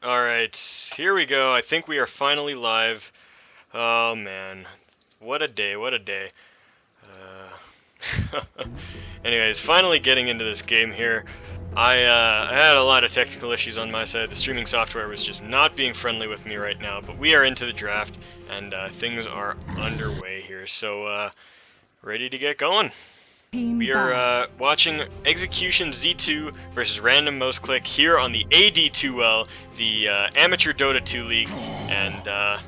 Alright, here we go. I think we are finally live. Oh man, what a day, what a day. Anyways, finally getting into this game here. I had a lot of technical issues on my side. The streaming software was just not being friendly with me right now, but we are into the draft, and things are underway here. So, ready to get going. We are watching ExecutionZ2 versus Random Mouse Click here on the AD2L, the Amateur Dota 2 League, and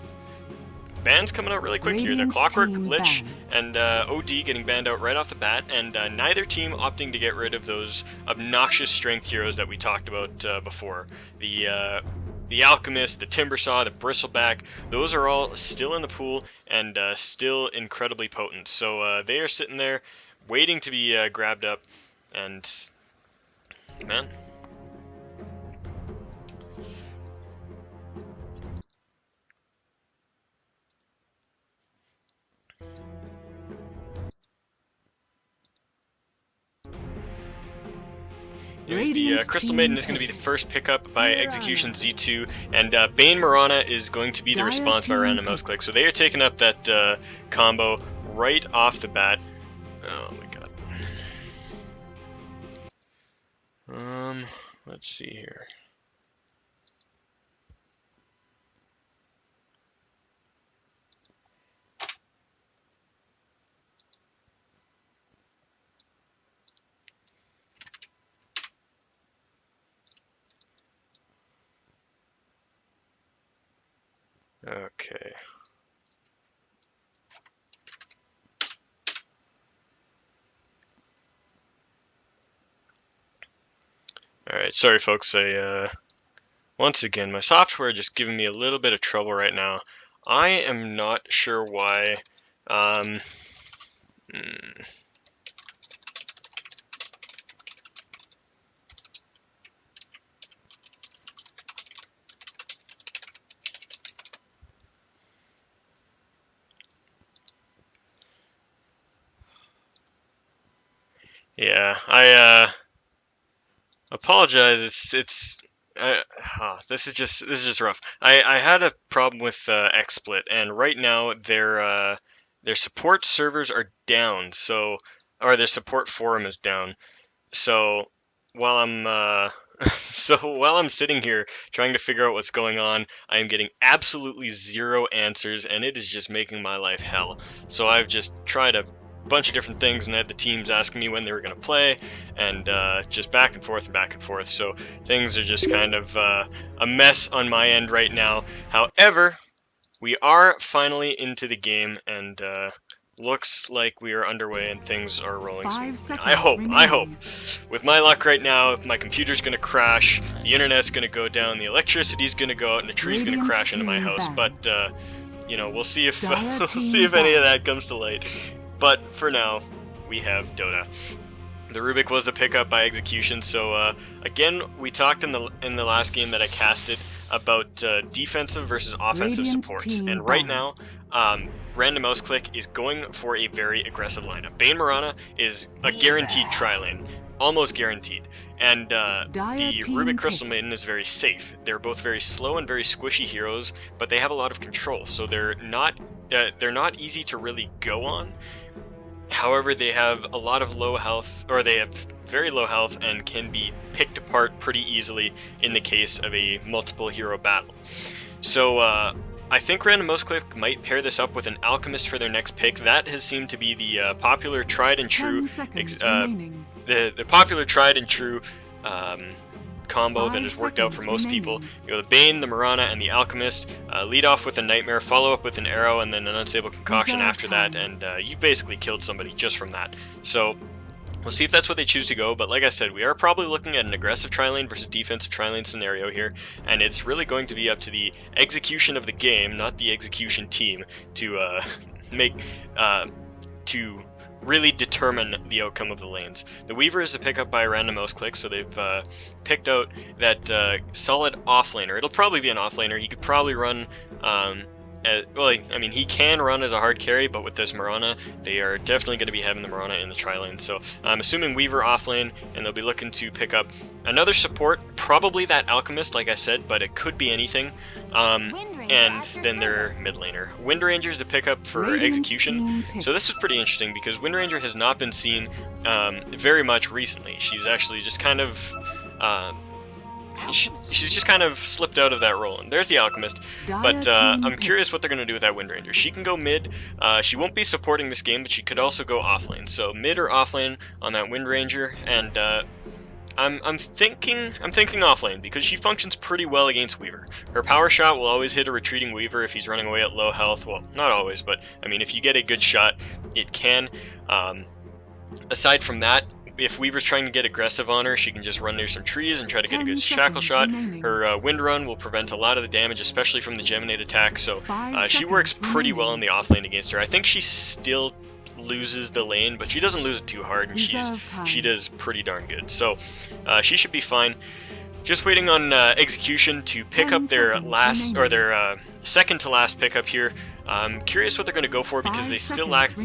bans coming out really quick here. The Clockwork, Lich, and OD getting banned out right off the bat, and neither team opting to get rid of those obnoxious strength heroes that we talked about before. The Alchemist, the Timbersaw, the Bristleback, those are all still in the pool and still incredibly potent. So they are sitting there waiting to be grabbed up, and man. Anyways, the Crystal Maiden is going to be the first pickup by ExecutionZ2, and Bane Marana is going to be the response by Random Mouse Click. So they are taking up that combo right off the bat. Oh my god. Let's see here. Okay. Alright, sorry folks, once again, my software just giving me a little bit of trouble right now. I am not sure why. Yeah, I apologize. This is just rough. I had a problem with XSplit, and right now their support servers are down. So, or their support forum is down. So while I'm while I'm sitting here trying to figure out what's going on, I am getting absolutely zero answers, and it is just making my life hell. So I've just tried a bunch of different things, and I had the teams asking me when they were going to play, and just back and forth and back and forth. So things are just kind of a mess on my end right now. However, we are finally into the game, and looks like we are underway and things are rolling smoothly. I hope. With my luck right now, if my computer's gonna crash, the internet's gonna go down, the electricity's gonna go out, and the tree's gonna crash into my house. But you know, we'll see if we'll see if any of that comes to light. But for now, we have Dota. The Rubik was the pickup by Execution. So again, we talked in the last game that I casted about defensive versus offensive support, and right now, Random Mouse Click is going for a very aggressive lineup. Bane Marana is a guaranteed tri-lane, almost guaranteed, and the Rubik Crystal Maiden is very safe. They're both very slow and very squishy heroes, but they have a lot of control, so they're not easy to really go on. However, they have a lot of low health, or they have very low health and can be picked apart pretty easily in the case of a multiple hero battle. So I think Random Mouse Click might pair this up with an Alchemist for their next pick. That has seemed to be the popular tried and true the popular tried and true combo that has worked out for most people. You go the Bane, the Marana, and the Alchemist. Lead off with a Nightmare, follow up with an Arrow, and then an Unstable Concoction after that, and you've basically killed somebody just from that. So we'll see if that's what they choose to go, but like I said, we are probably looking at an aggressive tri-lane versus defensive tri-lane scenario here, and it's really going to be up to the execution of the game, not the execution team, to to really determine the outcome of the lanes. The Weaver is a pickup by Random Mouse Click, so they've picked out that solid offlaner. It'll probably be an offlaner. He could probably run well, I mean, he can run as a hard carry, but with this Mirana, they are definitely going to be having the Mirana in the tri-lane. So I'm assuming Weaver off lane, and they'll be looking to pick up another support, probably that Alchemist, like I said, but it could be anything. And then their mid laner. Wind Ranger's the pickup for Execution. So this is pretty interesting because Wind Ranger has not been seen very much recently. She's actually just kind of... she's just kind of slipped out of that role. And there's the Alchemist, but I'm curious what they're going to do with that Wind Ranger. She can go mid. She won't be supporting this game, but she could also go off lane. So mid or off lane on that Wind Ranger, and I'm thinking off lane because she functions pretty well against Weaver. Her power shot will always hit a retreating Weaver if he's running away at low health. Well, not always, but I mean, if you get a good shot, it can. Aside from that, if Weaver's trying to get aggressive on her, she can just run near some trees and try to get a good shackle shot. Her wind run will prevent a lot of the damage, especially from the Geminate attack, so she works pretty well in the off lane against her. I think she still loses the lane, but she doesn't lose it too hard, and she does pretty darn good. So she should be fine. Just waiting on Execution to pick up their last, or their second to last pickup here. I'm curious what they're going to go for because they still lack...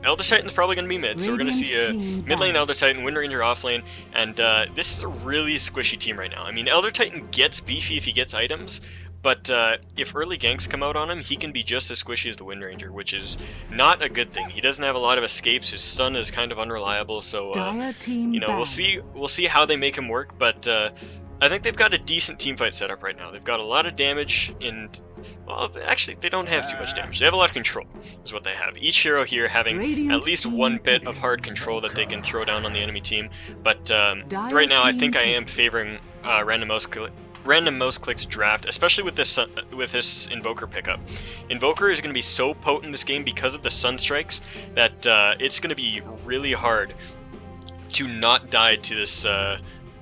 Elder Titan's probably going to be mid, so we're going to see a mid lane Elder Titan, Wind Ranger off lane, and this is a really squishy team right now. I mean, Elder Titan gets beefy if he gets items, but if early ganks come out on him, he can be just as squishy as the Wind Ranger, which is not a good thing. He doesn't have a lot of escapes, his stun is kind of unreliable, so you know, we'll see how they make him work, but I think they've got a decent teamfight set up right now. They've got a lot of damage, and, well, actually, they don't have too much damage. They have a lot of control, is what they have. Each hero here having at least one bit of hard control that they can throw down on the enemy team. But right now, I think I am favoring random mouse clicks draft, especially with this Invoker pickup. Invoker is going to be so potent this game because of the Sunstrikes that it's going to be really hard to not die to this...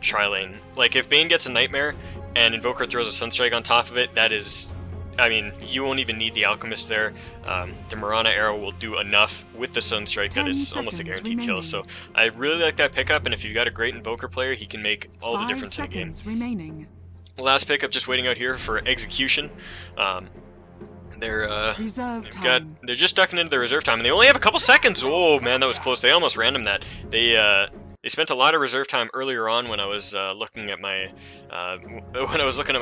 tri-lane. Like, if Bane gets a Nightmare and Invoker throws a Sunstrike on top of it, that is... I mean, you won't even need the Alchemist there. The Mirana arrow will do enough with the Sunstrike that it's almost a guaranteed kill. So I really like that pickup, and if you've got a great Invoker player, he can make all the difference in the game. Last pickup, just waiting out here for Execution. They're just ducking into the reserve time, and they only have a couple seconds. Oh man, that was close. They almost random that. They spent a lot of reserve time earlier on when I was looking at my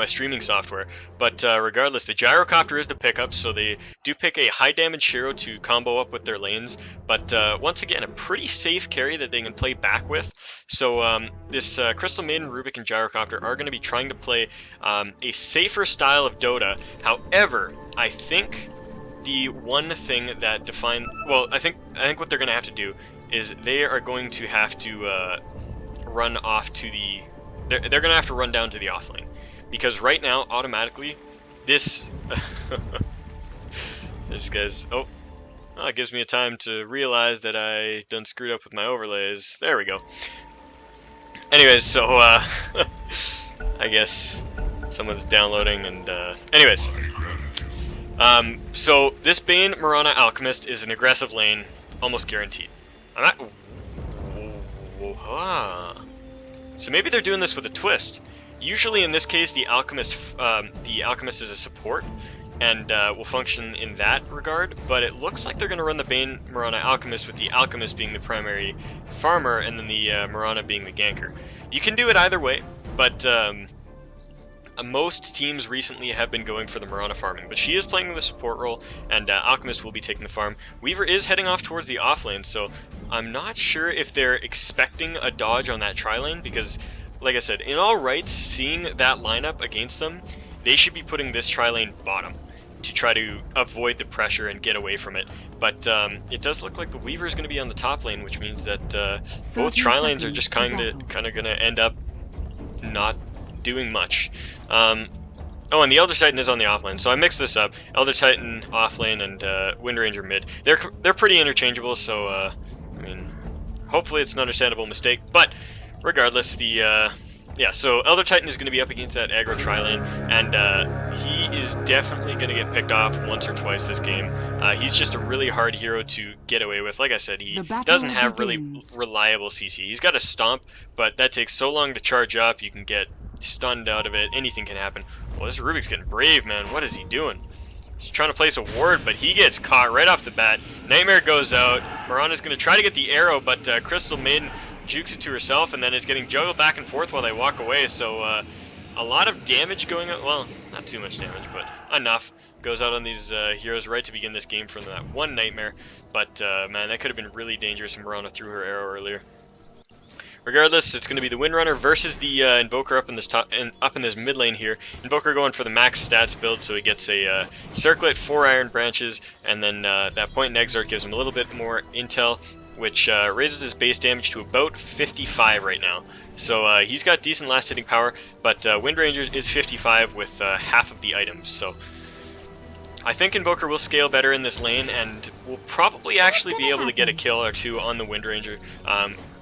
streaming software. But regardless, the Gyrocopter is the pickup, so they do pick a high damage hero to combo up with their lanes. But once again, a pretty safe carry that they can play back with. So this Crystal Maiden, Rubik, and Gyrocopter are going to be trying to play a safer style of Dota. However, I think the one thing that I think what they're going to have to do is they are going to have to run off to the... They're going to have to run down to the offlane. Because right now, automatically, this... this guy's... Oh, well, it gives me a time to realize that I done screwed up with my overlays. There we go. Anyways, so, I guess someone's downloading and, anyways. So, this Bane Mirana Alchemist is an aggressive lane, almost guaranteed. So maybe they're doing this with a twist. Usually in this case, the Alchemist is a support, and will function in that regard, but it looks like they're going to run the Bane Mirana Alchemist with the Alchemist being the primary farmer, and then the Mirana being the ganker. You can do it either way, but most teams recently have been going for the Mirana farming, but she is playing the support role, and Alchemist will be taking the farm. Weaver is heading off towards the off lane, so I'm not sure if they're expecting a dodge on that tri-lane, because, like I said, in all rights, seeing that lineup against them, they should be putting this tri-lane bottom to try to avoid the pressure and get away from it. But it does look like the Weaver is going to be on the top lane, which means that both tri-lanes are just kind of going to end up not doing much. Oh, and the Elder Titan is on the offlane, so I mixed this up. Elder Titan offlane and Wind Ranger mid. They're pretty interchangeable, so I mean, hopefully it's an understandable mistake. But regardless, so Elder Titan is going to be up against that aggro tri-lane, and he is definitely going to get picked off once or twice this game. He's just a really hard hero to get away with. Like I said, he doesn't have really reliable CC. He's got a stomp, but that takes so long to charge up. You can get stunned out of it. Anything can happen. Well, this Rubik's getting brave, man. What is he doing? He's trying to place a ward, but he gets caught right off the bat. Nightmare goes out. Mirana's going to try to get the arrow, but Crystal Maiden jukes it to herself, and then it's getting juggled back and forth while they walk away. So a lot of damage going on. Well, not too much damage, but enough. Goes out on these heroes right to begin this game from that one Nightmare. But man, that could have been really dangerous when Mirana threw her arrow earlier. Regardless, it's going to be the Windrunner versus the Invoker up in this mid lane here. Invoker going for the max stats build, so he gets a Circlet, 4 Iron Branches, and then that Point in Exarch gives him a little bit more intel, which raises his base damage to about 55 right now. So he's got decent last hitting power, but Wind Ranger is 55 with half of the items. So I think Invoker will scale better in this lane, and will probably actually be able to get a kill or two on the Wind Ranger.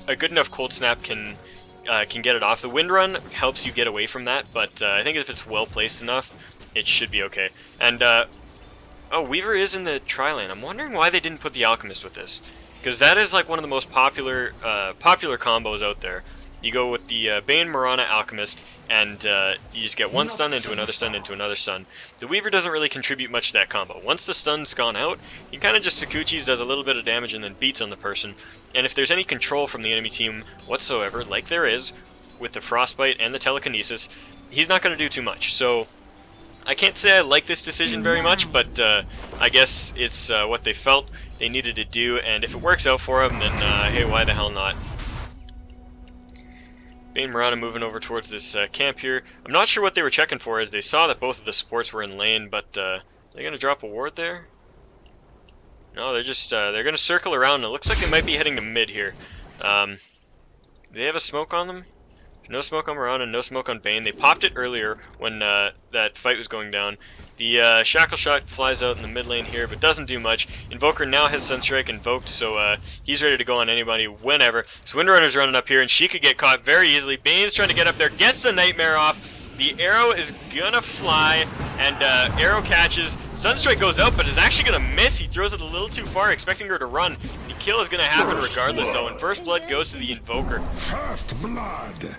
A good enough Cold Snap can get it off. The Wind Run helps you get away from that, but I think if it's well placed enough, it should be okay. And oh, Weaver is in the tri lane. I'm wondering why they didn't put the Alchemist with this, because that is like one of the most popular combos out there. You go with the Bane, Mirana, Alchemist, and you just get one stun into another stun into another stun. The Weaver doesn't really contribute much to that combo. Once the stun's gone out, he kind of just Sakuchis, does a little bit of damage, and then beats on the person. And if there's any control from the enemy team whatsoever, like there is with the Frostbite and the Telekinesis, he's not going to do too much. So I can't say I like this decision very much, but I guess it's what they felt they needed to do, and if it works out for them, then hey, why the hell not? Bane Mirana moving over towards this camp here. I'm not sure what they were checking for, as they saw that both of the supports were in lane, but they're going to drop a ward there? No, they're just they're going to circle around, and it looks like they might be heading to mid here. Do they have a smoke on them? No smoke on Mirana, no smoke on Bane. They popped it earlier when that fight was going down. The Shackle Shot flies out in the mid lane here, but doesn't do much. Invoker now has Sunstrike invoked, so he's ready to go on anybody whenever. So Windrunner's running up here, and she could get caught very easily. Bane's trying to get up there, gets the Nightmare off. The arrow is gonna fly, and arrow catches. Sunstrike goes out, but is actually gonna miss. He throws it a little too far, expecting her to run. The kill is gonna happen regardless, though, and first blood goes to the Invoker. First blood.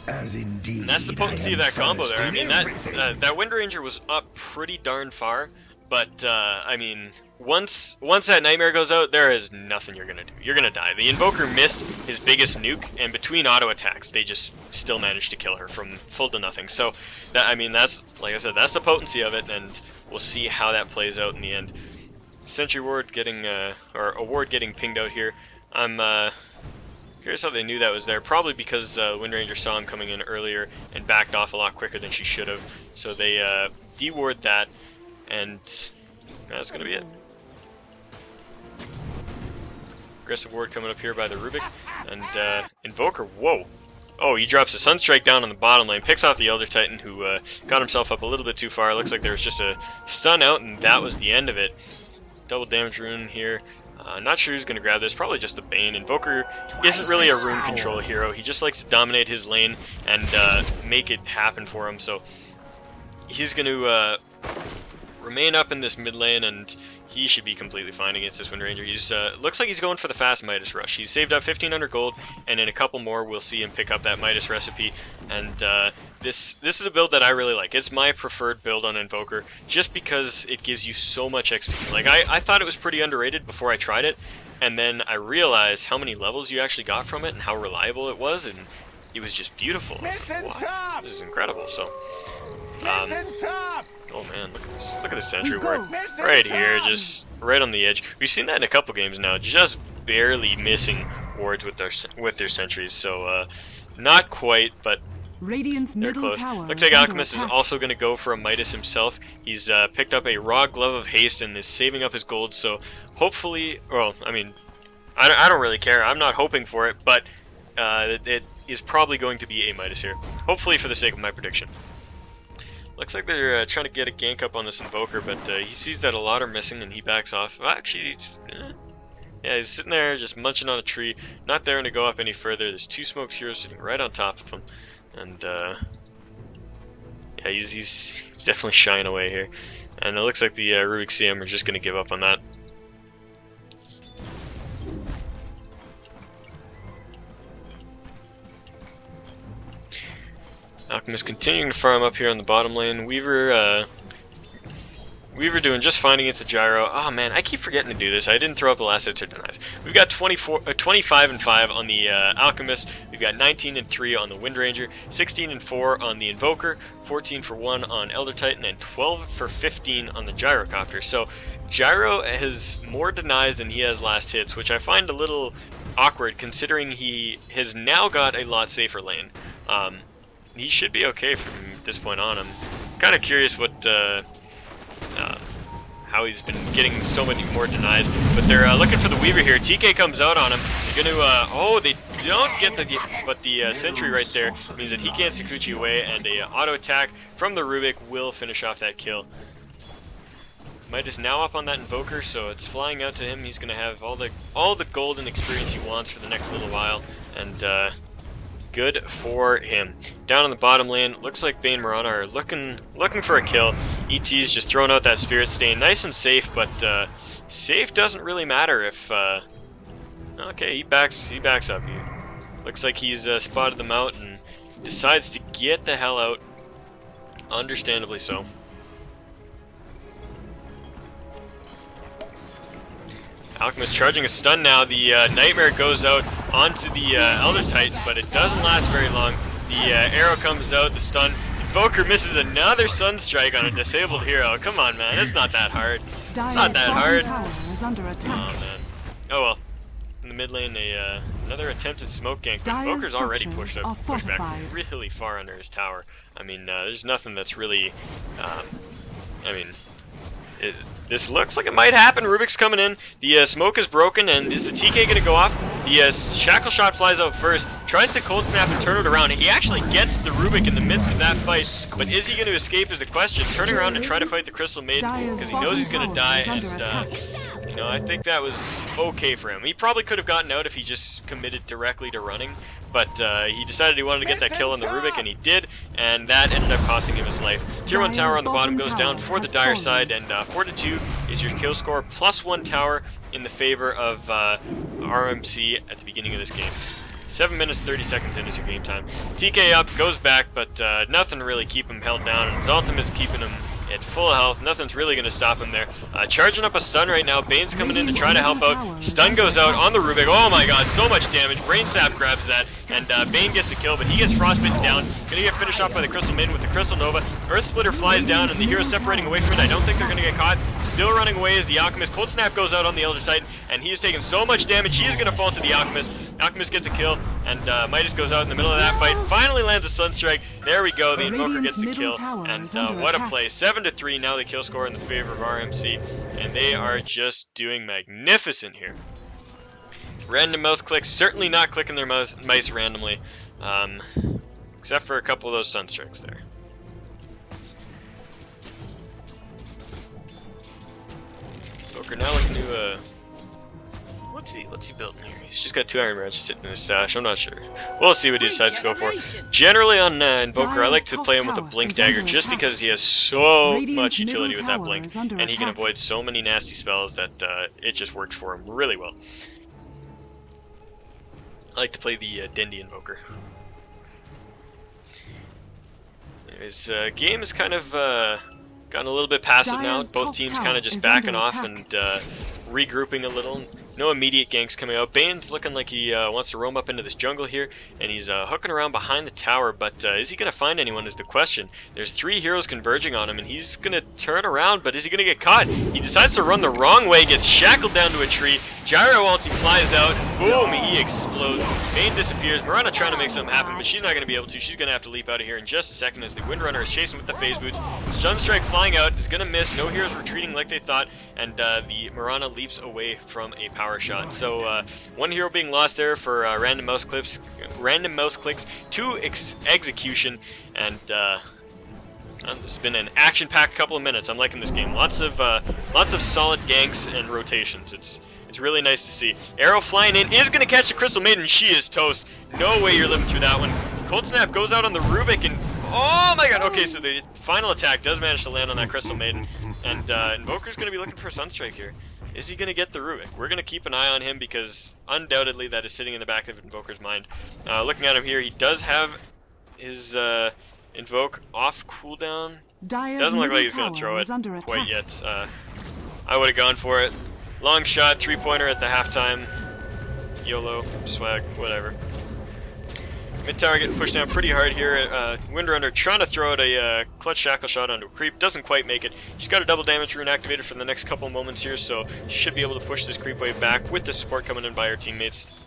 As indeed, and that's the potency of that combo there. I mean, that Wind Ranger was up pretty darn far, but I mean, once that Nightmare goes out, there is nothing you're gonna do. You're gonna die. The Invoker missed his biggest nuke, and between auto attacks, they just still managed to kill her from full to nothing. So, that, I mean, that's, like I said, that's the potency of it, and we'll see how that plays out in the end. Sentry Ward getting, or a ward getting pinged out here. I'm curious how they knew that was there. Probably because Wind Ranger saw him coming in earlier and backed off a lot quicker than she should have. So they de-ward that, and that's going to be it. Aggressive ward coming up here by the Rubik, and Invoker, whoa! Oh, he drops a Sunstrike down on the bottom lane, picks off the Elder Titan, who got himself up a little bit too far. Looks like there was just a stun out, and that was the end of it. Double damage rune here. Not sure who's going to grab this, probably just the Bane. Invoker isn't really a rune control hero, he just likes to dominate his lane and make it happen for him, so he's going to remain up in this mid lane, and he should be completely fine against this Wind Ranger. He's looks like he's going for the fast Midas Rush. He's saved up 1500 gold, and in a couple more we'll see him pick up that Midas recipe, and this is a build that I really like. It's my preferred build on Invoker, just because it gives you so much XP. Like, I thought it was pretty underrated before I tried it, and then I realized how many levels you actually got from it and how reliable it was, and it was just beautiful. Wow, this is incredible. So, oh man, look at the sentry ward right here, just right on the edge. We've seen that in a couple games now, just barely missing wards with their sentries. So not quite, but Radiant's middle tower. Looks like Alchemist is also going to go for a Midas himself. He's picked up a raw glove of haste and is saving up his gold. So hopefully, well, I mean, I don't really care. I'm not hoping for it, but it is probably going to be a Midas here. Hopefully, for the sake of my prediction. Looks like they're trying to get a gank up on this Invoker, but he sees that a lot are missing and he backs off. Well, actually, yeah, he's sitting there just munching on a tree, not daring to go up any further. There's two smoked heroes sitting right on top of him, and yeah, he's definitely shying away here. And it looks like the Rubik CM are just going to give up on that. Alchemist continuing to farm up here on the bottom lane. Weaver Weaver doing just fine against the gyro. Oh man, I keep forgetting to do this. I didn't throw up the last hits or denies. We've got 25 and 5 on the Alchemist. We've got 19 and 3 on the Wind Ranger, 16 and 4 on the Invoker, 14 for 1 on Elder Titan, and 12 for 15 on the Gyrocopter. So Gyro has more denies than he has last hits, which I find a little awkward considering he has now got a lot safer lane. He should be okay from this point on. I'm kind of curious what how he's been getting so many more denies, but they're looking for the Weaver here. TK comes out on him. They're going to, oh, they don't get the sentry right there means that he can't Sakuchi away, and a auto attack from the Rubik will finish off that kill. Might is now up on that Invoker, so it's flying out to him. He's going to have all the golden experience he wants for the next little while, and good for him. Down on the bottom lane, looks like Bane Mirana are looking for a kill. ET's just throwing out that Spirit, staying nice and safe, but safe doesn't really matter if okay, he backs up. Looks like he's spotted them out and decides to get the hell out, understandably so. Alchemist charging a stun now. The Nightmare goes out onto the Elder Titan, but it doesn't last very long. The arrow comes out, the stun. Invoker misses another Sunstrike on a disabled hero. Come on, man. It's not that hard. It's not that hard. Oh, man. Oh, well. In the mid lane, another attempted smoke gank. But Invoker's already pushed back really far under his tower. I mean, there's nothing that's really... I mean... This looks like it might happen. Rubik's coming in. The smoke is broken, and is the TK going to go off? The Shackle Shot flies out first, tries to Cold Snap and turn it around. He actually gets the Rubik in the midst of that fight, but is he going to escape is the question. Turning around to try to fight the Crystal Maiden because he knows he's going to die, and you know, I think that was okay for him. He probably could have gotten out if he just committed directly to running, but he decided he wanted to get that kill on the Rubik, and he did, and that ended up costing him his life. Tier 1 tower on the bottom goes down for the Dire side, and 4-2 is your kill score, plus 1 tower in the favor of RMC at the beginning of this game. 7 minutes, 30 seconds in is your game time. TK up, goes back, but nothing really keep him held down, and his ultimate is keeping him at full health. Nothing's really going to stop him there. Charging up a stun right now. Bane's coming in to try to help out. Stun goes out on the Rubik. Oh my god, so much damage. Brain Sap grabs that, and Bane gets the kill, but he gets frostbitten down. Gonna get finished off by the Crystal Maiden with the Crystal Nova. Earth Splitter flies down, and the hero's separating away from it. I don't think they're gonna get caught. Still running away is the Alchemist. Cold Snap goes out on the Elder Titan, and he is taking so much damage, he is gonna fall to the Alchemist. Alchemist gets a kill, and Midas goes out in the middle of that fight. Finally lands a Sunstrike. There we go. The Invoker gets the kill, and what a play. 7-3 now the kill score in the favor of RMC, and they are just doing magnificent here. Random mouse clicks, certainly not clicking their mice randomly, except for a couple of those Sunstrikes there. Invoker now looking to what's he building here? He's just got 2 Iron Branches sitting in his stash. I'm not sure. We'll see what he decides to go for. Generally on Invoker, I like to play him with a Blink Dagger just because he has so much utility with that Blink, and he can avoid so many nasty spells that it just works for him really well. I like to play the Dendi Invoker. His game is kind of gotten a little bit passive now. Both teams kind of just backing off and regrouping a little. No immediate ganks coming out. Bane's looking like he wants to roam up into this jungle here, and he's hooking around behind the tower, but is he going to find anyone is the question. There's 3 heroes converging on him, and he's going to turn around, but is he going to get caught? He decides to run the wrong way, gets shackled down to a tree. Gyro ulti flies out, boom, he explodes. Bane disappears. Mirana trying to make something happen, but she's not going to be able to. She's going to have to leap out of here in just a second as the Windrunner is chasing with the phase boots. Sunstrike flying out is going to miss. No heroes retreating like they thought, and the Mirana leaps away from a power shot. So 1 hero being lost there for random mouse clicks, 2 execution, and it's been an action-packed couple of minutes. I'm liking this game. Lots of solid ganks and rotations. It's really nice to see. Arrow flying in is going to catch the Crystal Maiden. She is toast. No way you're living through that one. Cold Snap goes out on the Rubik, and oh my god. Okay, so the final attack does manage to land on that Crystal Maiden, and Invoker's going to be looking for a Sunstrike here. Is he going to get the Rubik? We're going to keep an eye on him because undoubtedly that is sitting in the back of Invoker's mind. Looking at him here, he does have his Invoke off cooldown. Dyer's Doesn't look like middle he's going to throw tower it is under quite attack. yet. I would have gone for it. Long shot, 3-pointer at the halftime. YOLO, swag, whatever. Mid tower getting pushed down pretty hard here. Windrunner trying to throw out a clutch shackle shot onto a creep. Doesn't quite make it. She's got a double damage rune activated for the next couple moments here, so she should be able to push this creep wave back with the support coming in by her teammates.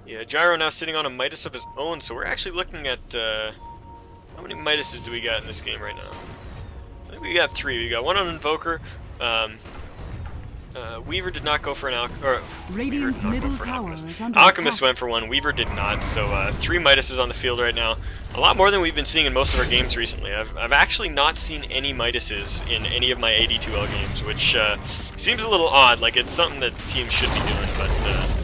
Yeah, Gyro now sitting on a Midas of his own, so we're actually looking at how many Midases do we got in this game right now? I think we got 3. We got one on Invoker. Weaver did not go for an Radiant's middle tower is under Alchemist attack. went for one. Weaver did not. So 3 Midases on the field right now. A lot more than we've been seeing in most of our games recently. I've actually not seen any Midases in any of my AD2L games, which seems a little odd. Like it's something that teams should be doing, but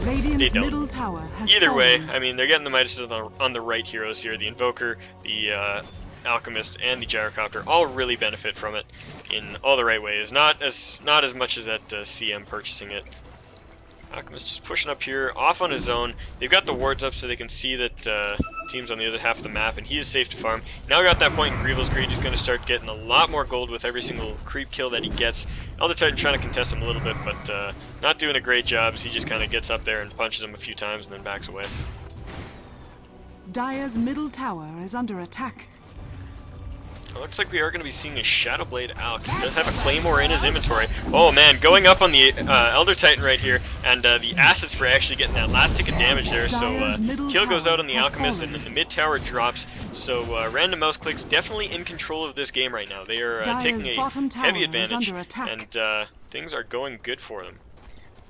Radiant's they don't. middle tower has Either way, fallen. I mean they're getting the Midases on the right heroes here. The Invoker, the Alchemist, and the Gyrocopter all really benefit from it in all the right ways. Not as much as that CM purchasing it. Alchemist just pushing up here, off on his own. They've got the wards up so they can see that team's on the other half of the map, and he is safe to farm. Now got that point in Greevil's Greed. He's going to start getting a lot more gold with every single creep kill that he gets. Elder Titan trying to contest him a little bit, but not doing a great job as he just kind of gets up there and punches him a few times and then backs away. Dyer's middle tower is under attack. It looks like we are going to be seeing a Shadow Blade out. He does have a Claymore in his inventory. Oh man, going up on the Elder Titan right here, and the Acid Spray actually getting that last tick of damage there. So kill goes out on the Alchemist, and then the mid tower drops. So random mouse clicks definitely in control of this game right now. They are taking a heavy advantage, and things are going good for them.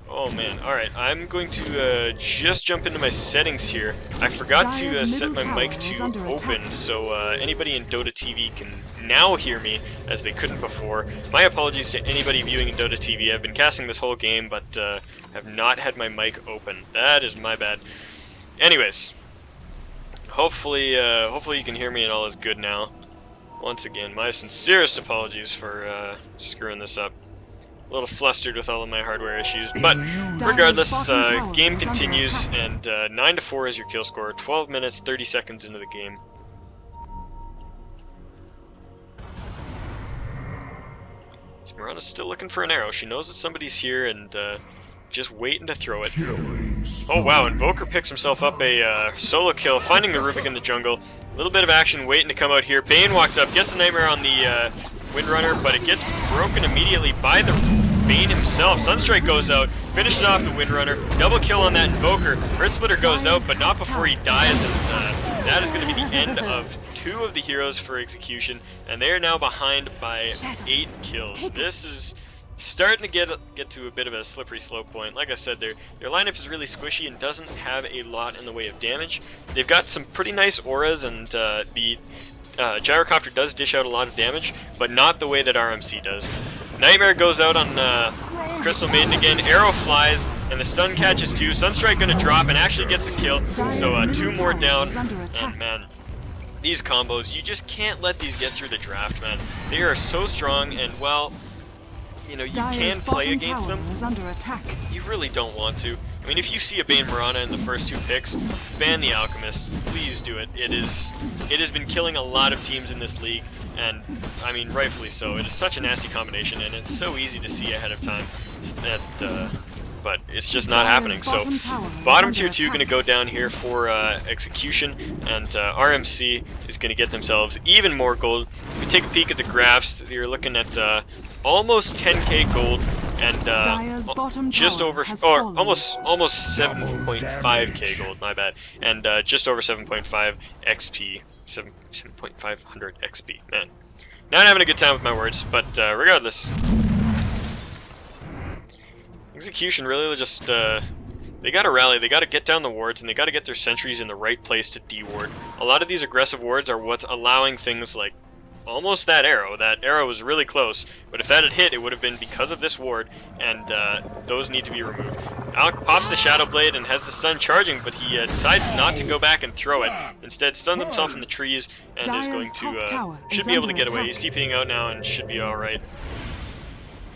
Oh man, alright, I'm going to just jump into my settings here. I forgot to set my mic to open, so anybody in Dota TV can now hear me, as they couldn't before. My apologies to anybody viewing in Dota TV. I've been casting this whole game, but have not had my mic open. That is my bad. Anyways, hopefully you can hear me and all is good now. Once again, my sincerest apologies for screwing this up. A little flustered with all of my hardware issues, but regardless, game continues, and 9-4 is your kill score. 12 minutes, 30 seconds into the game. Mirana's still looking for an arrow. She knows that somebody's here, and just waiting to throw it. Oh wow, Invoker picks himself up a solo kill, finding the Rubik in the jungle. A little bit of action waiting to come out here. Bane walks up, gets the Nightmare on the Windrunner, but it gets broken immediately by the Bane himself. Sunstrike goes out, finishes off the Windrunner, double kill on that Invoker. Earth Splitter goes out, but not before he dies, and that is going to be the end of 2 of the heroes for Execution, and they are now behind by 8 kills. This is starting to get to a bit of a slippery slope point. Like I said, their lineup is really squishy and doesn't have a lot in the way of damage. They've got some pretty nice auras, and the Gyrocopter does dish out a lot of damage, but not the way that RMC does. Nightmare goes out on Crystal Maiden again, arrow flies, and the stun catches 2. Sunstrike gonna drop and actually gets the kill, so 2 more down, and man, these combos, you just can't let these get through the draft, man. They are so strong, and well, you know, you can play against them. You really don't want to. I mean, if you see a Bane Mirana in the first 2 picks, ban the Alchemist. Please do it. It has been killing a lot of teams in this league, and I mean, rightfully so. It is such a nasty combination, and it's so easy to see ahead of time that, but it's just not happening. So, bottom tier 2 going to go down here for Execution, and RMC is going to get themselves even more gold. If you take a peek at the graphs, you're looking at almost 10k gold, and just over, or almost 7.5k gold, my bad, and just over 7.5 XP, 7.500 XP, man. Not having a good time with my words, but regardless, Execution really just, they gotta rally, they gotta get down the wards, and they gotta get their sentries in the right place to de-ward. A lot of these aggressive wards are what's allowing things like almost that arrow. That arrow was really close, but if that had hit, it would have been because of this ward, and those need to be removed. Alec pops the Shadow Blade and has the stun charging, but he decides not to go back and throw it. Instead, stuns himself in the trees and is going to should be able to get away. He's TPing out now and should be all right.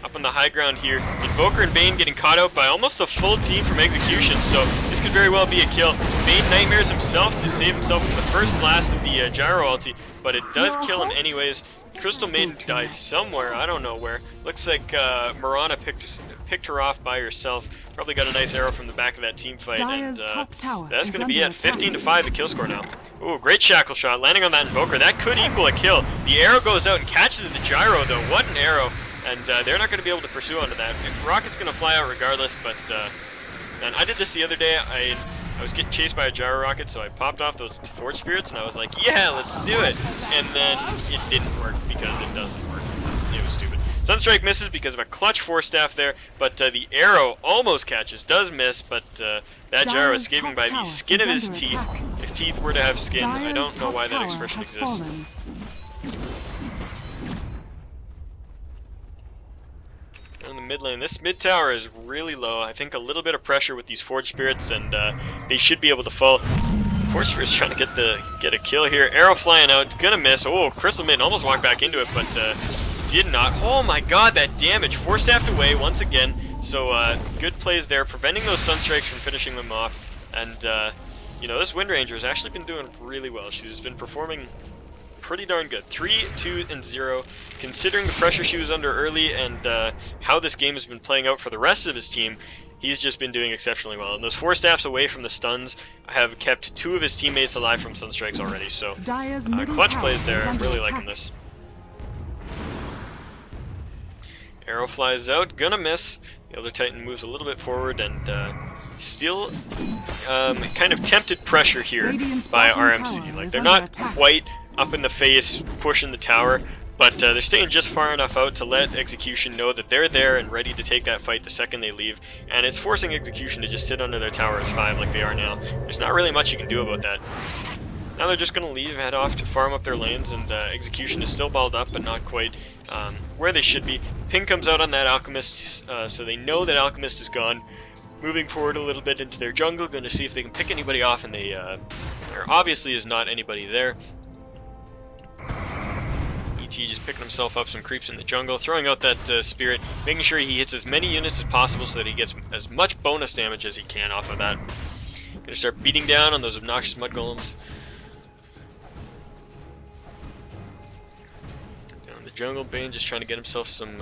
up on the high ground here. Invoker and Bane getting caught out by almost a full team from Execution, so this could very well be a kill. Bane nightmares himself to save himself from the first blast of the Gyro ulti, but it does kill him anyways. Crystal Maiden died somewhere, I don't know where. Looks like Mirana picked her off by herself. Probably got a nice arrow from the back of that team fight, and that's going to be it. 15-5 the kill score now. Ooh, great shackle shot, landing on that Invoker. That could equal a kill. The arrow goes out and catches the Gyro, though. What an arrow. And they're not going to be able to pursue onto that. Rocket's going to fly out regardless, but and I did this the other day. I was getting chased by a Gyro Rocket, so I popped off those Forge Spirits, and I was like, yeah, let's do it. And then it didn't work because it doesn't work. It was stupid. Sunstrike misses because of a clutch Force Staff there, but the arrow almost catches, does miss, but that Gyro is escaping by the skin of his teeth. If teeth were to have skin, I don't know why that expression exists. In the mid lane, this mid tower is really low. I think a little bit of pressure with these Forge Spirits, and they should be able to fall. Forge Spirits trying to get a kill here. Arrow flying out, gonna miss. Oh, Crystal Maiden almost walked back into it, but did not. Oh my god, that damage. Force staffed away once again. So good plays there, preventing those Sunstrikes from finishing them off. And you know, this Wind Ranger has actually been doing really well. She's been performing pretty darn good. 3, 2, and 0. Considering the pressure she was under early and how this game has been playing out for the rest of his team, he's just been doing exceptionally well. And those Force Staffs away from the stuns have kept 2 of his teammates alive from Sunstrikes already. So clutch plays there. I'm really liking this. Arrow flies out, gonna miss. The other Titan moves a little bit forward and still kind of tempted pressure here by RMZ. Like, they're not quite up in the face pushing the tower, but they're staying just far enough out to let Execution know that they're there and ready to take that fight the second they leave, and it's forcing Execution to just sit under their tower at 5 like they are now. There's not really much you can do about that. Now they're just going to leave, head off to farm up their lanes, and Execution is still balled up, but not quite where they should be. Ping comes out on that Alchemist, so they know that Alchemist is gone. Moving forward a little bit into their jungle, going to see if they can pick anybody off, and there obviously is not anybody there. ET just picking himself up some creeps in the jungle, throwing out that Spirit, making sure he hits as many units as possible so that he gets as much bonus damage as he can off of that. Going to start beating down on those obnoxious Mud Golems. Jungle, Bane just trying to get himself some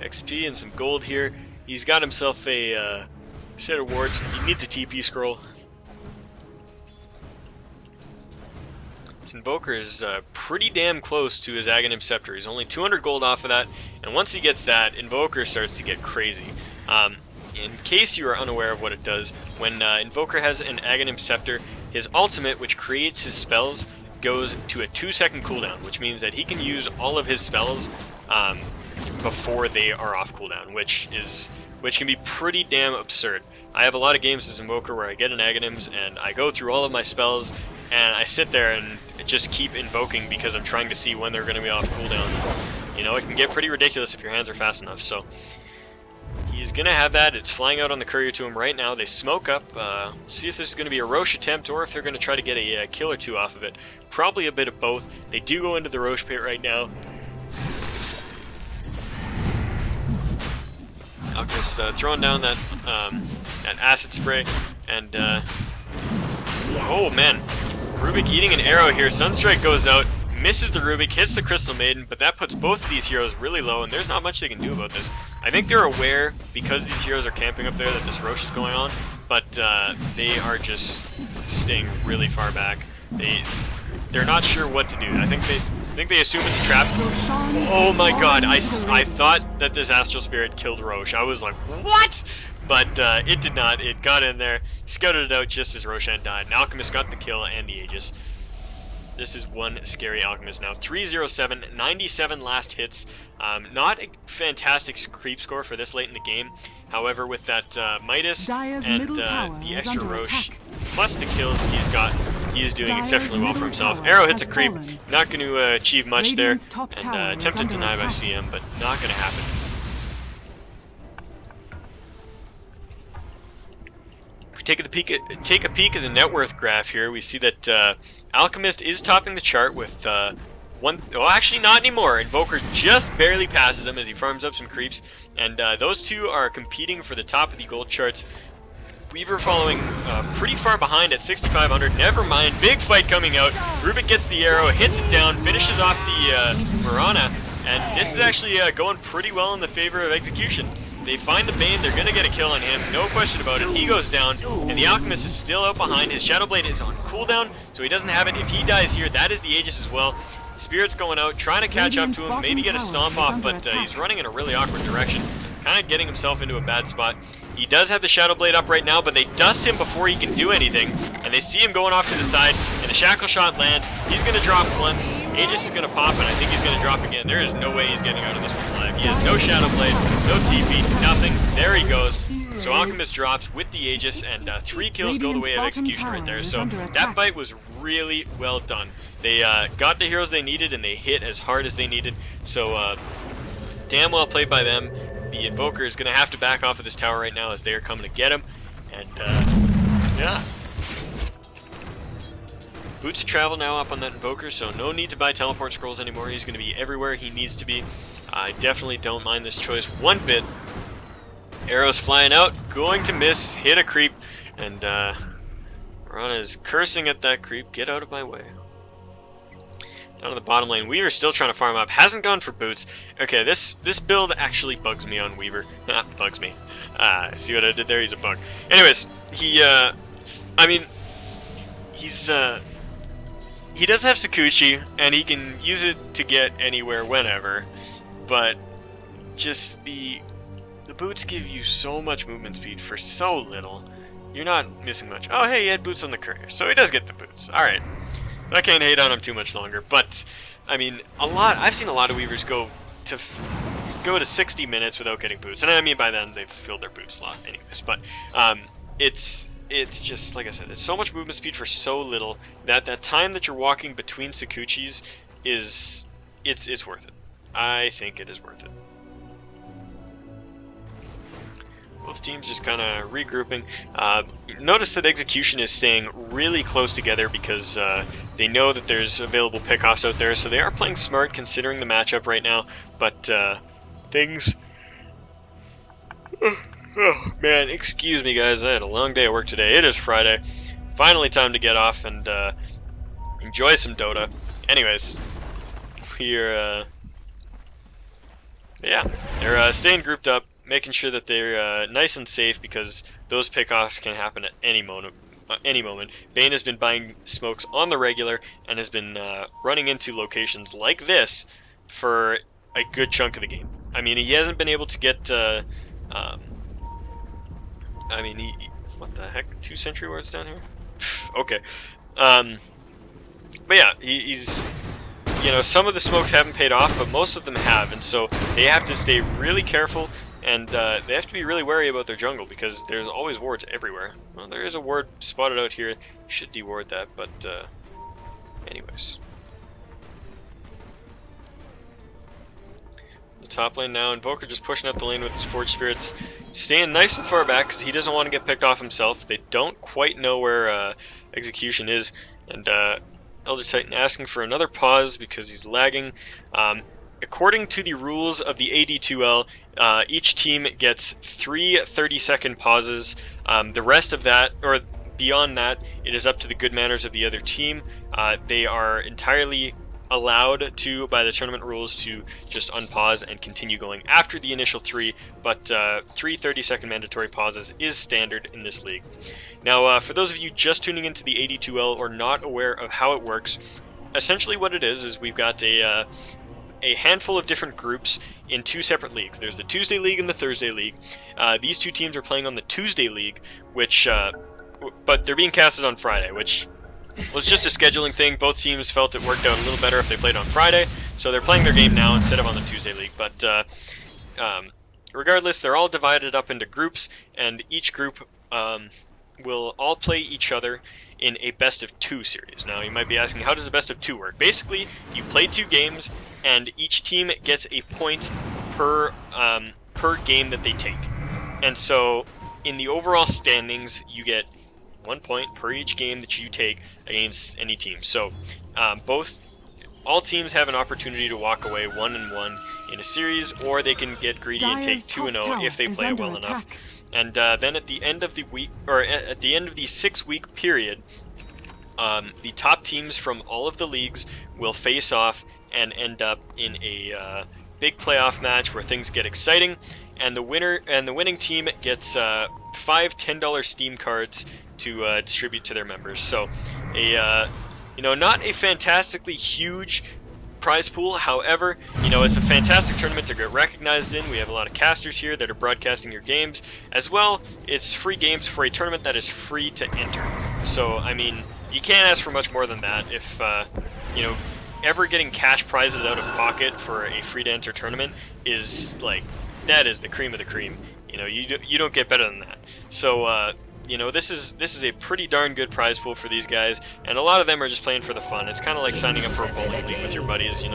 XP and some gold here. He's got himself a set of wards. He needs a TP scroll. This Invoker is pretty damn close to his Aghanim Scepter. He's only 200 gold off of that, and once he gets that, Invoker starts to get crazy. In case you are unaware of what it does, when Invoker has an Aghanim Scepter, his ultimate, which creates his spells, goes to a 2-second cooldown, which means that he can use all of his spells before they are off cooldown, which can be pretty damn absurd. I have a lot of games as Invoker where I get an Aghanims and I go through all of my spells and I sit there and just keep invoking because I'm trying to see when they're going to be off cooldown. You know, it can get pretty ridiculous if your hands are fast enough. So he's going to have that. It's flying out on the courier to him right now. They smoke up, see if this is going to be a Roche attempt or if they're going to try to get a kill or two off of it. Probably a bit of both. They do go into the Roche pit right now. Alchemist throwing down that acid spray, and oh man, Rubik eating an arrow here. Sunstrike goes out, misses the Rubik, hits the Crystal Maiden, but that puts both of these heroes really low, and there's not much they can do about this. I think they're aware, because these heroes are camping up there, that this Roche is going on, but they are just staying really far back. They're not sure what to do. I think they assume it's a trap. Oh my god, I thought that this Astral Spirit killed Roche. I was like, what? But it did not. It got in there, scouted it out just as Roshan died. And Alchemist got the kill and the Aegis. This is one scary Alchemist now. 307, 97 last hits. Not a fantastic creep score for this late in the game. However, with that Midas and the extra Roche, plus the kills he is doing exceptionally well for himself. Arrow hits a creep. Not going to achieve much there. And attempted to deny by CM, but not going to happen. If we take a peek at the net worth graph here, we see that Alchemist is topping the chart with Well, actually not anymore. Invoker just barely passes him as he farms up some creeps, and those two are competing for the top of the gold charts. Weaver following pretty far behind at 6,500. Never mind, big fight coming out. Rubik gets the arrow, hits it down, finishes off the Mirana, and this is actually going pretty well in the favor of Execution. They find the Bane, they're going to get a kill on him, no question about it. He goes down, and the Alchemist is still out behind. His Shadowblade is on cooldown, so he doesn't have it. If he dies here, that is the Aegis as well. Spirit's going out, trying to catch up to him, maybe get a stomp off, but he's running in a really awkward direction. Kind of getting himself into a bad spot. He does have the Shadowblade up right now, but they dust him before he can do anything. And they see him going off to the side, and the Shackle Shot lands. He's going to drop one. Aegis is going to pop, and I think he's going to drop again. There is no way he's getting out of this one alive. He has no Shadowblade, no TP, nothing. There he goes. So Alchemist drops with the Aegis, and 3 kills go the way of Execution right there. So that fight was really well done. They got the heroes they needed, and they hit as hard as they needed. So damn well played by them. The Invoker is going to have to back off of this tower right now as they are coming to get him. And, yeah. Boots of travel now up on that Invoker, so no need to buy teleport scrolls anymore. He's going to be everywhere he needs to be. I definitely don't mind this choice one bit. Arrows flying out, going to miss, hit a creep, and Rana is cursing at that creep. Get out of my way. Down to the bottom lane, Weaver still trying to farm up. Hasn't gone for boots. Okay, this build actually bugs me on Weaver. Bugs me. See what I did there? He's a bug. Anyways, he I mean, he does have Sakushi, and he can use it to get anywhere whenever, but just the boots give you so much movement speed for so little. You're not missing much. Oh, hey, he had boots on the courier, so he does get the boots. Alright. I can't hate on him too much longer, but I mean, I've seen a lot of Weavers go to 60 minutes without getting boots, and I mean by then they've filled their boot slot anyways. But it's just like I said, it's so much movement speed for so little that time that you're walking between Sakuchis it's worth it. I think it is worth it. Both teams just kind of regrouping. Notice that Execution is staying really close together because they know that there's available pickoffs out there, so they are playing smart considering the matchup right now. But things... Oh man, excuse me guys, I had a long day at work today. It is Friday. Finally time to get off and enjoy some Dota. Anyways, we're... yeah, they're staying grouped up, making sure that they're nice and safe because those pickoffs can happen at any moment. Bane has been buying smokes on the regular and has been running into locations like this for a good chunk of the game. I mean, he hasn't been able to get. I mean, what the heck? 2 Sentry Wards down here? Okay. But yeah, he's. You know, some of the smokes haven't paid off, but most of them have, and so they have to stay really careful. And they have to be really wary about their jungle because there's always wards everywhere. Well, there is a ward spotted out here. You should deward that, but anyways. The top lane now, Invoker just pushing up the lane with the Forge Spirits. Staying nice and far back because he doesn't want to get picked off himself. They don't quite know where Execution is. And Elder Titan asking for another pause because he's lagging. According to the rules of the AD2L, each team gets 3 30-second pauses. The rest of that, or beyond that, it is up to the good manners of the other team. They are entirely allowed to, by the tournament rules, to just unpause and continue going after the initial 3, but 3 30-second mandatory pauses is standard in this league. Now, for those of you just tuning into the AD2L or not aware of how it works, essentially what it is we've got a handful of different groups in 2 separate leagues. There's the Tuesday League and the Thursday League. These 2 teams are playing on the Tuesday League, which, but they're being casted on Friday, which was just a scheduling thing. Both teams felt it worked out a little better if they played on Friday, so they're playing their game now instead of on the Tuesday League. But regardless, they're all divided up into groups, and each group will all play each other in a best of 2 series. Now, you might be asking, how does a best of 2 work? Basically, you play 2 games, and each team gets a point per game that they take. And so, in the overall standings, you get 1 point per each game that you take against any team. So, both all teams have an opportunity to walk away 1-1 in a series, or they can get greedy and take Dire's 2-0 top if they tower play is it well under enough. attack. And then at the end of the week, or at the end of the 6-week period, the top teams from all of the leagues will face off and end up in a big playoff match where things get exciting, and the winning team gets 5 $10 Steam cards to distribute to their members. So not a fantastically huge prize pool. However, it's a fantastic tournament to get recognized in. We have a lot of casters here that are broadcasting your games. As well, it's free games for a tournament that is free to enter. So, I mean, you can't ask for much more than that. If, ever getting cash prizes out of pocket for a free to enter tournament is, like, that is the cream of the cream. You don't get better than that. So, this is a pretty darn good prize pool for these guys, and a lot of them are just playing for the fun. It's kind of like signing up for a bowling league with your buddies. You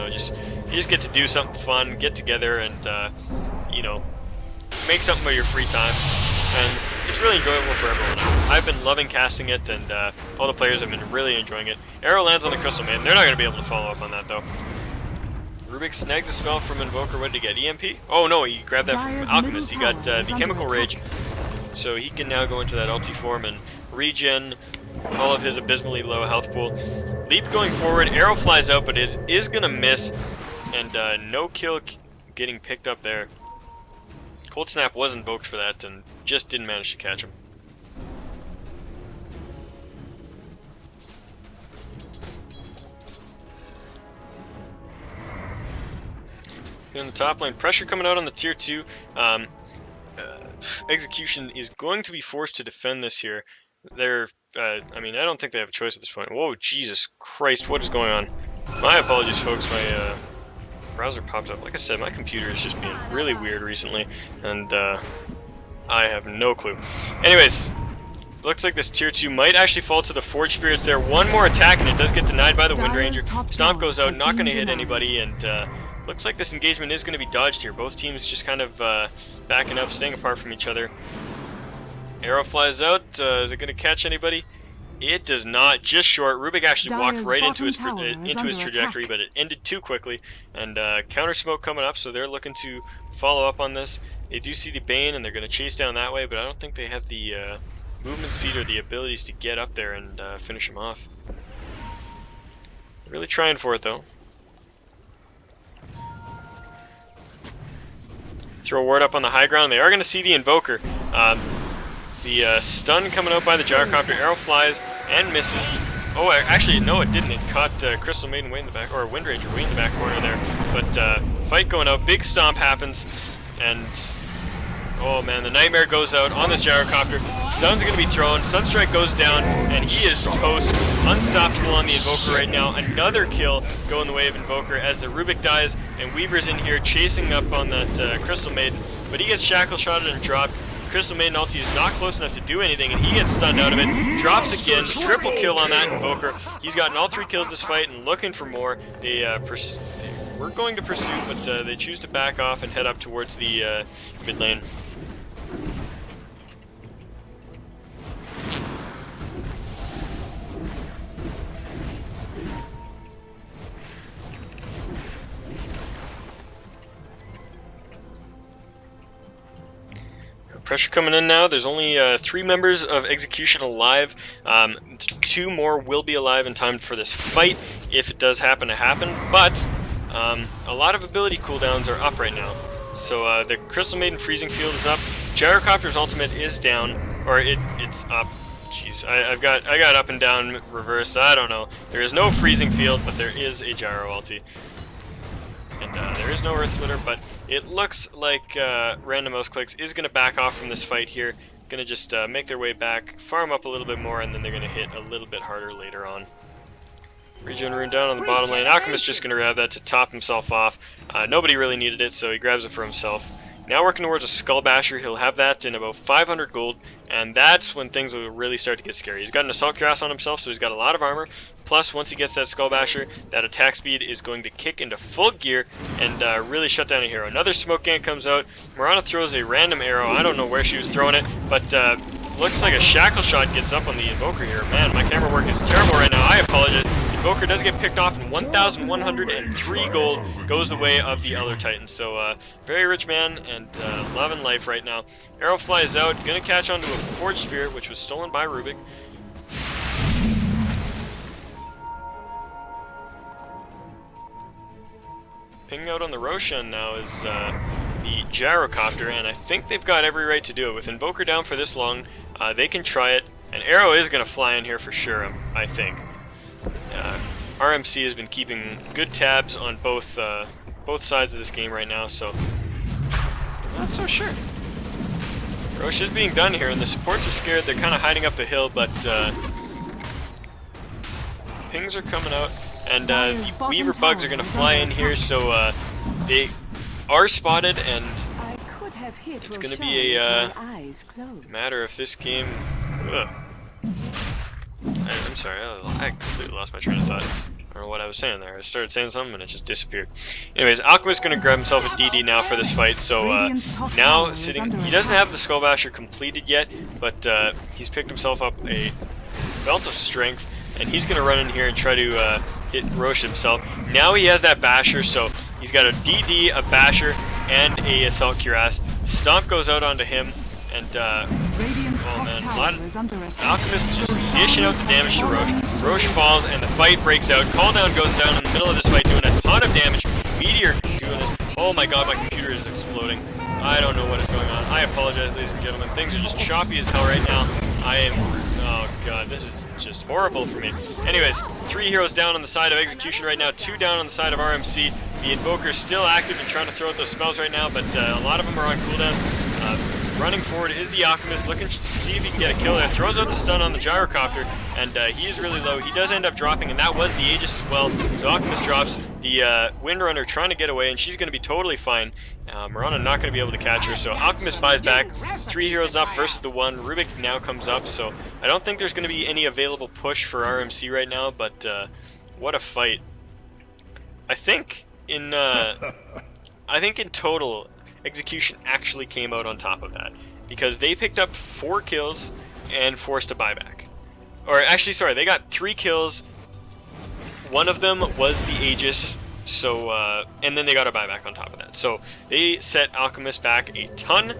just get to do something fun, get together, and make something of your free time. And it's really enjoyable for everyone. I've been loving casting it, and all the players have been really enjoying it. Arrow lands on the Crystal Maiden. They're not going to be able to follow up on that though. Rubik snagged the spell from Invoker. What did he get? EMP? Oh no, he grabbed that Dire's from Alchemist. He got middle the tower Chemical is Rage. under So he can now go into that ulti form and regen all of his abysmally low health pool. Leap going forward, arrow flies out, but it is going to miss, and no kill getting picked up there. Cold Snap was invoked for that and just didn't manage to catch him. In the top lane, pressure coming out on the tier 2. Execution is going to be forced to defend this here. I don't think they have a choice at this point. Whoa, Jesus Christ, what is going on? My apologies, folks. My browser popped up. Like I said, my computer is just being really weird recently, and I have no clue. Anyways, looks like this tier 2 might actually fall to the Forge Spirits there. One more attack, and it does get denied by the Wind Ranger. Stomp goes out, not going to hit anybody, and looks like this engagement is going to be dodged here. Both teams just kind of backing up, staying apart from each other. Arrow flies out. Is it going to catch anybody? It does not. Just short. Rubik actually walked right into its trajectory, but it ended too quickly. And counter smoke coming up, so they're looking to follow up on this. They do see the Bane, and they're going to chase down that way, but I don't think they have the movement speed or the abilities to get up there and finish him off. Really trying for it, though. Throw a ward up on the high ground. They are going to see the Invoker. The stun coming out by the Gyrocopter. Arrow flies and misses. Oh, actually, no, it didn't. It caught Crystal Maiden way in the back, or Wind Ranger way in the back corner there. But fight going out. Big stomp happens. And, oh man, the Nightmare goes out on this Gyrocopter. Stun's going to be thrown. Sunstrike goes down, and he is toast. Unstoppable on the Invoker right now. Another kill going the way of Invoker as the Rubik dies, and Weaver's in here chasing up on that Crystal Maiden. But he gets shackle shotted and dropped. Crystal Maiden ulti is not close enough to do anything, and he gets stunned out of it. Drops again, triple kill on that Invoker. He's gotten all 3 kills this fight and looking for more. They were going to pursue, but they choose to back off and head up towards the mid lane. Pressure coming in now. There's only 3 members of Execution alive. 2 more will be alive in time for this fight, if it does happen to happen. But a lot of ability cooldowns are up right now. So the Crystal Maiden Freezing Field is up. Gyrocopter's ultimate is down, or it's up. Jeez, I got up and down reverse. I don't know. There is no Freezing Field, but there is a Gyro ulti. And there is no Earth Splitter, but it looks like Random Mouse Clicks is going to back off from this fight here. Going to just make their way back, farm up a little bit more, and then they're going to hit a little bit harder later on. Regen Rune down on the bottom lane. Alchemist just going to grab that to top himself off. Nobody really needed it, so he grabs it for himself. Now working towards a Skull Basher. He'll have that in about 500 gold, and that's when things will really start to get scary. He's got an Assault Cuirass on himself, so he's got a lot of armor. Plus, once he gets that Skull Basher, that attack speed is going to kick into full gear and really shut down a hero. Another Smoke Gank comes out. Mirana throws a random arrow. I don't know where she was throwing it, but looks like a Shackle Shot gets up on the Invoker here. Man, my camera work is terrible right now. I apologize. Invoker does get picked off, and 1,103 gold goes the way of the Elder Titan. So, very rich man, and loving life right now. Arrow flies out, gonna catch onto a Forge Spirit, which was stolen by Rubik. Pinging out on the Roshan now is the Gyrocopter, and I think they've got every right to do it. With Invoker down for this long, they can try it. An Arrow is going to fly in here for sure, I think. RMC has been keeping good tabs on both sides of this game right now, so I'm not so sure. Roche is being done here, and the supports are scared. They're kind of hiding up the hill, but pings are coming out. And the Weaver bugs are going to fly in here, so they are spotted, and it's going to be a matter of this game. I'm sorry, I completely lost my train of thought. I don't know what I was saying there. I started saying something and it just disappeared. Anyways, Alchemist's going to grab himself a DD now for this fight, so now sitting, he doesn't have the Skull Basher completed yet, but he's picked himself up a Belt of Strength, and he's going to run in here and try to hit Roche himself. Now he has that Basher, so he's got a DD, a Basher, and a Assault Cuirass. Stomp goes out onto him, and Alchemist just dishing out the damage to Roche. Roche falls, and the fight breaks out. Call down goes down in the middle of this fight, doing a ton of damage. Meteor doing this. Oh my god, my computer is exploding. I don't know what is going on. I apologize, ladies and gentlemen. Things are just choppy as hell right now. Oh god, this is just horrible for me. Anyways, 3 heroes down on the side of Execution right now, 2 down on the side of RMC. The Invoker's still active and trying to throw out those spells right now, but a lot of them are on cooldown. Running forward is the Alchemist, looking to see if he can get a kill there. Throws out the stun on the Gyrocopter, and he is really low. He does end up dropping, and that was the Aegis as well. So Alchemist drops. The Windrunner trying to get away, and she's going to be totally fine. Mirana not going to be able to catch her, so Alchemist buys back. 3 heroes up versus the 1. Rubik now comes up, so I don't think there's going to be any available push for RMC right now, but what a fight. I think in total, Execution actually came out on top of that, because they picked up 4 kills and forced a buyback. Or actually, sorry, they got 3 kills. One of them was the Aegis, so and then they got a buyback on top of that. So they set Alchemist back a ton,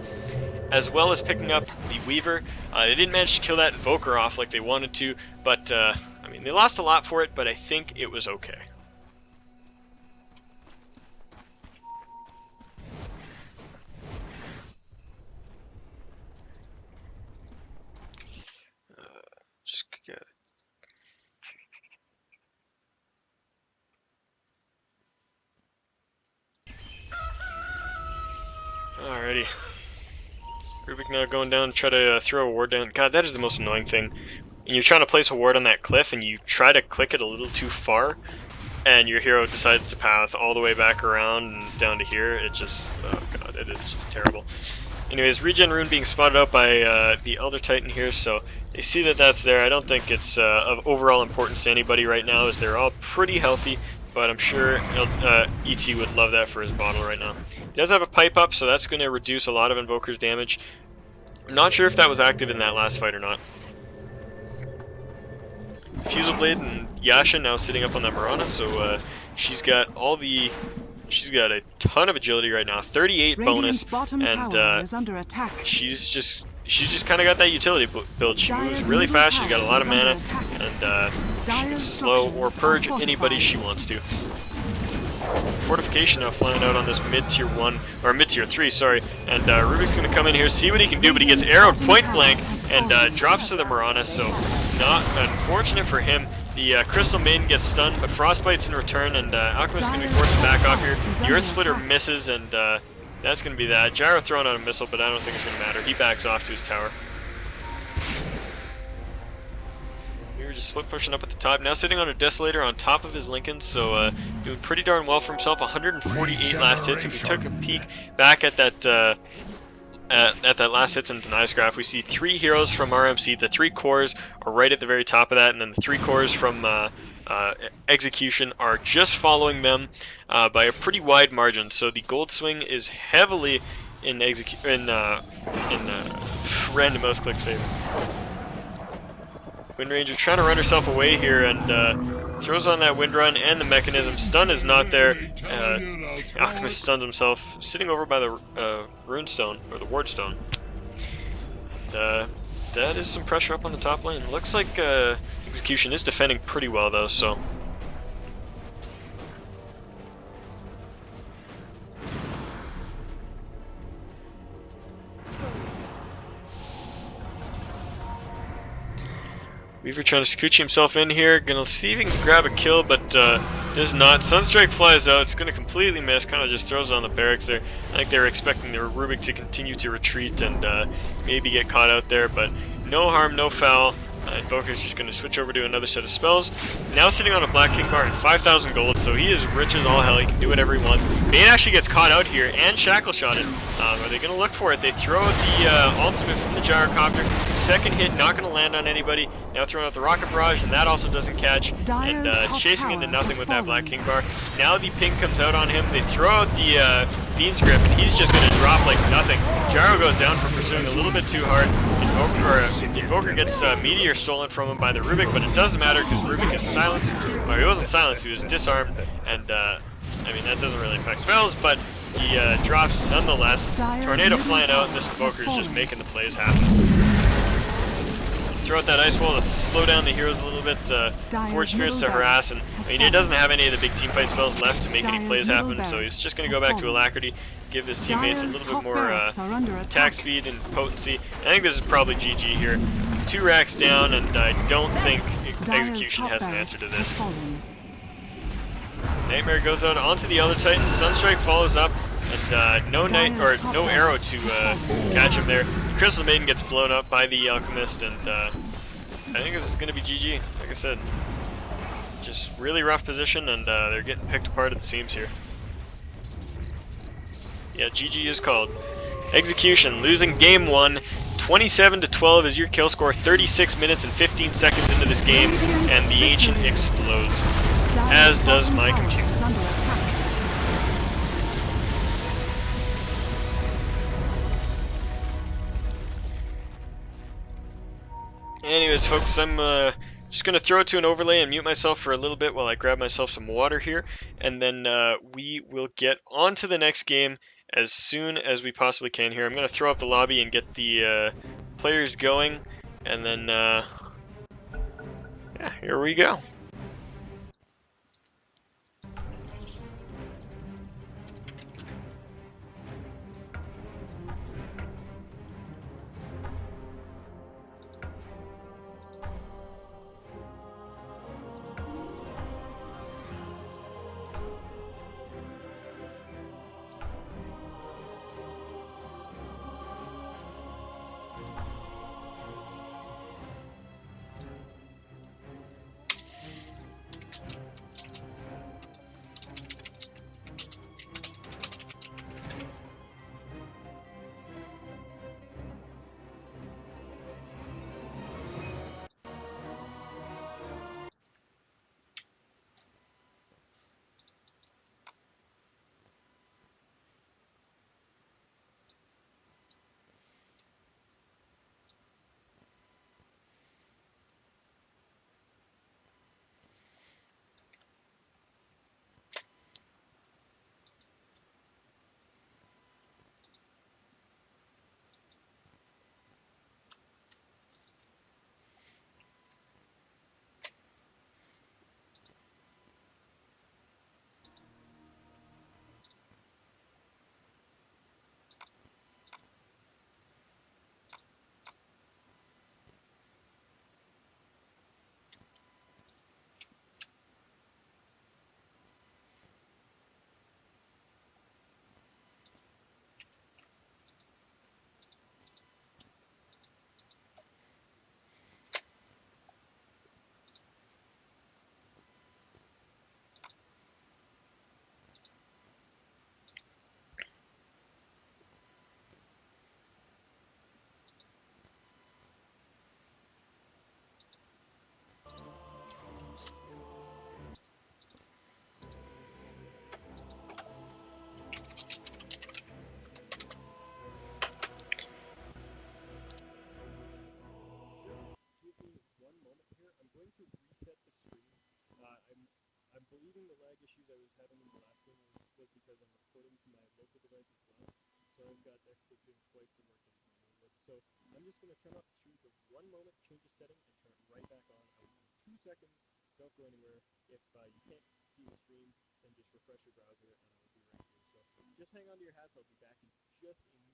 as well as picking up the Weaver. They didn't manage to kill that Invoker off like they wanted to, but I mean, they lost a lot for it, but I think it was okay. Just get it. Alrighty. Rubik now going down to try to throw a ward down. God, that is the most annoying thing. And you're trying to place a ward on that cliff, and you try to click it a little too far, and your hero decides to pass all the way back around and down to here. It just, oh god, it is just terrible. Anyways, regen rune being spotted out by the Elder Titan here, so they see that that's there. I don't think it's of overall importance to anybody right now, as they're all pretty healthy, but I'm sure ET would love that for his bottle right now. He does have a pipe up, so that's going to reduce a lot of Invoker's damage. I'm not sure if that was active in that last fight or not. Fusel Blade and Yasha now sitting up on that Mirana, so she's got a ton of agility right now, 38 bonus, and she's just kind of got that utility build. She moves really fast, she's got a lot of mana, and she can slow or purge anybody she wants to. Fortification now flying out on this mid-tier 1, or mid-tier 3, sorry, and Rubik's going to come in here, see what he can do, but he gets arrowed point blank, and drops to the Mirana, so not unfortunate for him. The Crystal Maiden gets stunned, but Frostbite's in return, and Alchemist's going to be forced to back off here. The Earth Splitter misses, and that's going to be that. Gyro throwing out a missile, but I don't think it's going to matter. He backs off to his tower. We were just split pushing up at the top. Now sitting on a Desolator on top of his Lincoln, so doing pretty darn well for himself. 148 last hits. If we took a peek back at that last hits and denies graph, we see 3 heroes from RMC. The 3 cores are right at the very top of that, and then the 3 cores from Execution are just following them by a pretty wide margin. So the gold swing is heavily in random mouse click favor. Wind Ranger trying to run herself away here, and throws on that wind run and the mechanism. Stun is not there. Alchemist stuns himself, sitting over by the rune stone, or the ward stone. And, that is some pressure up on the top lane. Looks like Execution is defending pretty well though, so. Weaver trying to scooch himself in here, gonna see if he can grab a kill, but does not. Sunstrike flies out, it's gonna completely miss, kind of just throws it on the barracks there. I think they were expecting their Rubik to continue to retreat and maybe get caught out there, but no harm, no foul. Invoker's just gonna switch over to another set of spells. Now sitting on a Black King bar and 5,000 gold, so he is rich as all hell, he can do whatever he wants. Bane actually gets caught out here and shackle shotted. Are they gonna look for it? They throw out the ultimate from the gyrocopter. Second hit, not gonna land on anybody. Now throwing out the rocket barrage, and that also doesn't catch. And chasing into nothing with that Black King bar. Now the ping comes out on him. They throw out the Fiend's Grip, and he's just gonna drop like nothing. Gyro goes down for pursuing a little bit too hard. Invoker gets Meteor stolen from him by the Rubik, but it doesn't matter because Rubik is silenced. Or he wasn't silenced, he was disarmed, and I mean that doesn't really affect spells, but he drops nonetheless. Tornado flying out, and this Invoker is just making the plays happen. Throw out that Ice Wall to slow down the heroes a little bit, Forge Spirits to harass, and I mean he doesn't have any of the big teamfight spells left to make any plays happen, so he's just going to go back to Alacrity, give his teammates a little bit more attack speed and potency. I think this is probably GG here. 2 racks down, and I don't think Execution has an answer to this. Nightmare goes out onto the other Titan, Sunstrike follows up, and no arrow to catch him there. Crystal Maiden gets blown up by the Alchemist, and I think this is going to be GG. Like I said, just really rough position, and they're getting picked apart at the seams here. Yeah, GG is called. Execution losing game 1. 27-12 is your kill score. 36 minutes and 15 seconds into this game, and the Ancient explodes, as does my computer. Anyways, folks, I'm just going to throw it to an overlay and mute myself for a little bit while I grab myself some water here, and then we will get on to the next game as soon as we possibly can here. I'm going to throw up the lobby and get the players going, and then, yeah, here we go. I've got XSplit doing twice the work as it normally would. So I'm just going to turn off the 1 moment, change the setting, and turn it right back on. I will be 2 seconds. Don't go anywhere. If you can't see the stream, then just refresh your browser, and I will be right here. So just hang on to your hats. I'll be back in just a